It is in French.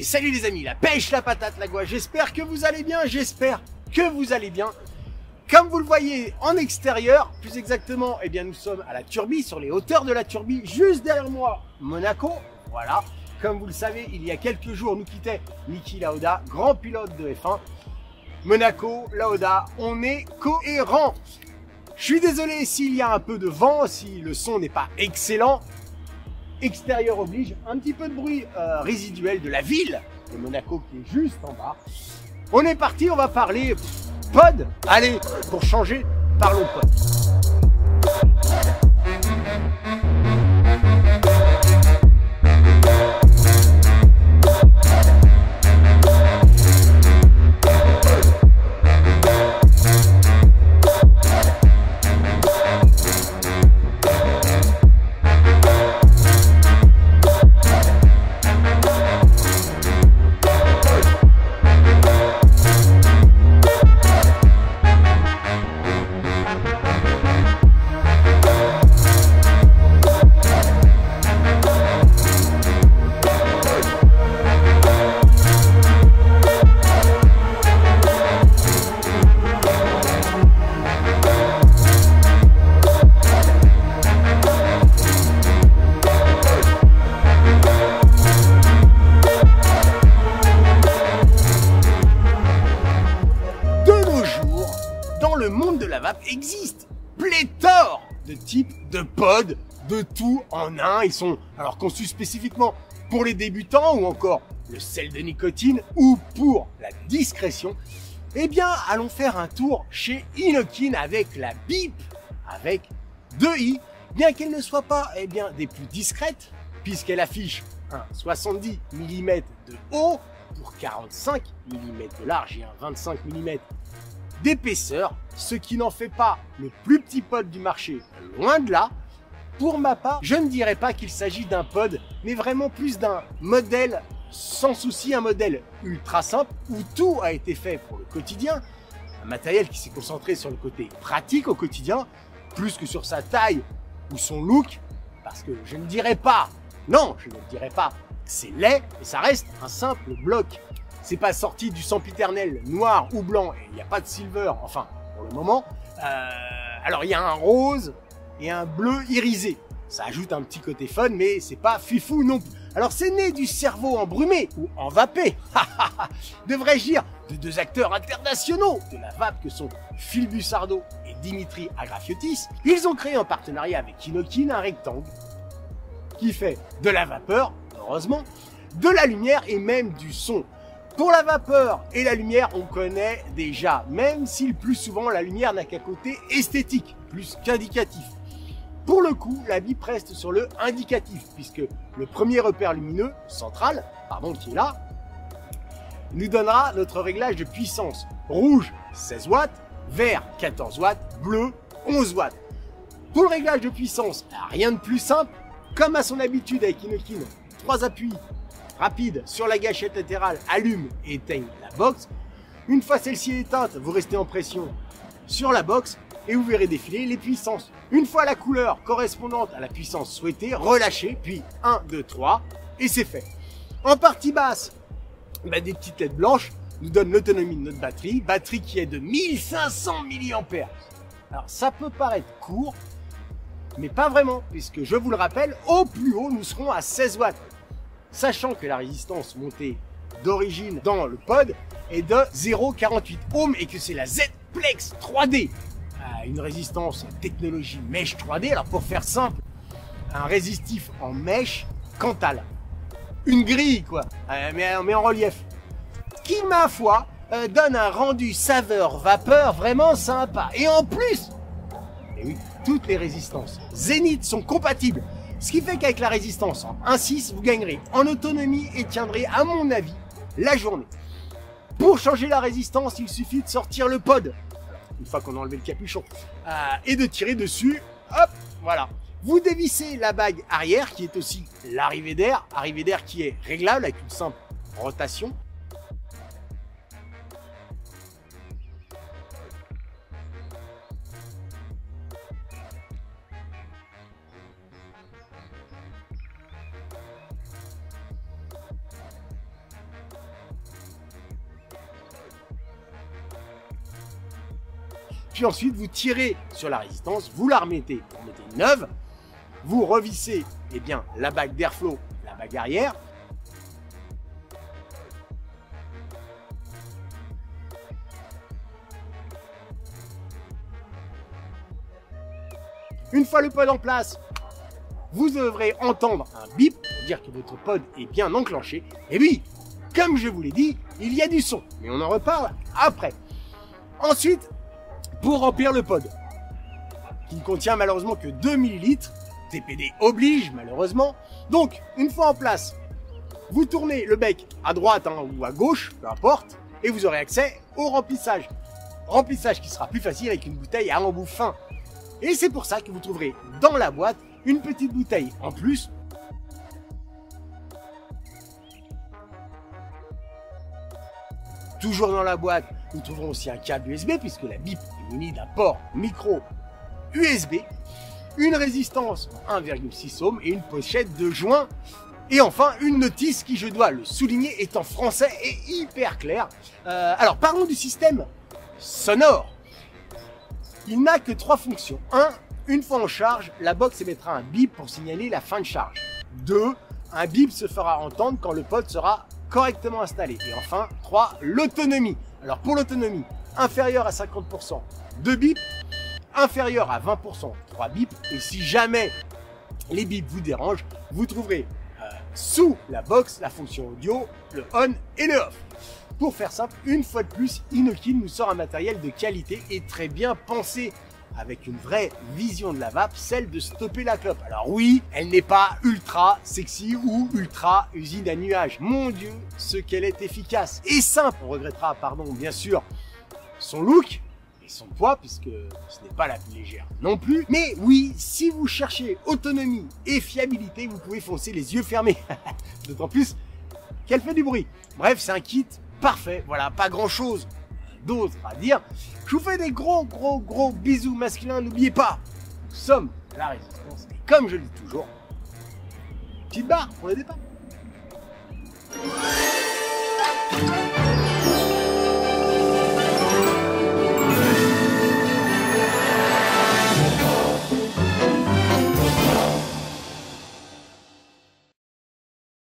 salut les amis, la pêche, la patate, la goie, j'espère que vous allez bien, Comme vous le voyez en extérieur, plus exactement, eh bien nous sommes à la Turbie, sur les hauteurs de la Turbie, juste derrière moi, Monaco, voilà. Comme vous le savez, il y a quelques jours, nous quittait Niki Lauda, grand pilote de F1. Monaco, Lauda, on est cohérent. Je suis désolé s'il y a un peu de vent, si le son n'est pas excellent. Extérieur oblige, un petit peu de bruit résiduel de la ville de Monaco qui est juste en bas. On est parti, on va parler pod. Allez, pour changer, parlons pod. Existe pléthore de types de pods, de tout en un. Ils sont alors conçus spécifiquement pour les débutants ou encore le sel de nicotine ou pour la discrétion. Eh bien, allons faire un tour chez Innokin avec la BIP avec 2 i, bien qu'elle ne soit pas des plus discrètes, puisqu'elle affiche un 70 mm de haut pour 45 mm de large et un 25 mm d'épaisseur, ce qui n'en fait pas le plus petit pod du marché, loin de là. Pour ma part, je ne dirais pas qu'il s'agit d'un pod, mais vraiment plus d'un modèle sans souci, un modèle ultra simple où tout a été fait pour le quotidien, un matériel qui s'est concentré sur le côté pratique au quotidien, plus que sur sa taille ou son look, parce que je ne dirais pas, non, je ne dirais pas, c'est laid, et ça reste un simple bloc. C'est pas sorti du sempiternel noir ou blanc, et il n'y a pas de silver, enfin, pour le moment. Alors, il y a un rose et un bleu irisé. Ça ajoute un petit côté fun, mais c'est pas fifou non plus. Alors, c'est né du cerveau embrumé, ou envapé, devrais-je dire, de 2 acteurs internationaux de la vape que sont Phil Bussardo et Dimitri Agrafiotis. Ils ont créé en partenariat avec Innokin un rectangle qui fait de la vapeur, heureusement, de la lumière et même du son. Pour la vapeur et la lumière, on connaît déjà, même si le plus souvent la lumière n'a qu'un côté esthétique, plus qu'indicatif. Pour le coup, la BIP reste sur le indicatif, puisque le premier repère lumineux, central, qui est là, nous donnera notre réglage de puissance. Rouge, 16 watts, vert, 14 watts, bleu, 11 watts. Pour le réglage de puissance, rien de plus simple, comme à son habitude avec Innokin, 3 appuis rapide sur la gâchette latérale, allume et éteigne la box. Une fois celle-ci éteinte, vous restez en pression sur la box et vous verrez défiler les puissances. Une fois la couleur correspondante à la puissance souhaitée, relâchez, puis 1, 2, 3 et c'est fait. En partie basse, des petites LED blanches nous donnent l'autonomie de notre batterie qui est de 1500 mAh. Alors ça peut paraître court, mais pas vraiment, puisque je vous le rappelle, au plus haut, nous serons à 16 watts. Sachant que la résistance montée d'origine dans le pod est de 0,48 ohms et que c'est la Z-Plex 3D, une résistance technologie mèche 3D. Alors pour faire simple, un résistif en mèche Cantal, une grille quoi, mais en relief, qui ma foi donne un rendu saveur vapeur vraiment sympa. Et en plus, et oui, toutes les résistances Zénith sont compatibles. Ce qui fait qu'avec la résistance en 1.6, vous gagnerez en autonomie et tiendrez, à mon avis, la journée. Pour changer la résistance, il suffit de sortir le pod, une fois qu'on a enlevé le capuchon, et de tirer dessus, hop, voilà. Vous dévissez la bague arrière, qui est aussi l'arrivée d'air qui est réglable avec une simple rotation. puis ensuite vous tirez sur la résistance, vous la remettez, vous mettez une neuve, vous revissez eh bien, la bague d'airflow, la bague arrière. Une fois le pod en place, vous devrez entendre un bip pour dire que votre pod est bien enclenché. Et oui, comme je vous l'ai dit, il y a du son, mais on en reparle après. Ensuite, pour remplir le pod, qui ne contient malheureusement que 2 ml, TPD oblige malheureusement. Donc, une fois en place, vous tournez le bec à droite ou à gauche, peu importe, et vous aurez accès au remplissage. Remplissage qui sera plus facile avec une bouteille à embout fin. Et c'est pour ça que vous trouverez dans la boîte une petite bouteille en plus. Toujours dans la boîte, nous trouverons aussi un câble USB puisque la BIP est munie d'un port micro USB, une résistance 1,6 ohms et une pochette de joint. Et enfin, une notice qui, je dois le souligner, est en français et hyper claire. Alors, parlons du système sonore. Il n'a que 3 fonctions. 1. Une fois en charge, la box émettra un bip pour signaler la fin de charge. 2. Un bip se fera entendre quand le pod sera correctement installé. Et enfin, 3. L'autonomie. Alors pour l'autonomie, inférieure à 50%, 2 bips. Inférieure à 20%, 3 bips. Et si jamais les bips vous dérangent, vous trouverez sous la box la fonction audio, le on et le off. Pour faire simple, une fois de plus, Inokin nous sort un matériel de qualité et très bien pensé, avec une vraie vision de la vape, celle de stopper la clope. Alors oui, elle n'est pas ultra sexy ou ultra usine à nuages. Mon Dieu, ce qu'elle est efficace et simple. On regrettera, bien sûr, son look et son poids, puisque ce n'est pas la plus légère non plus. Mais oui, si vous cherchez autonomie et fiabilité, vous pouvez foncer les yeux fermés. D'autant plus qu'elle fait du bruit. Bref, c'est un kit parfait, voilà, pas grand chose d'autre à dire. Je vous fais des gros bisous masculins. N'oubliez pas, nous sommes la résistance. Et comme je le dis toujours, petite barre pour le départ.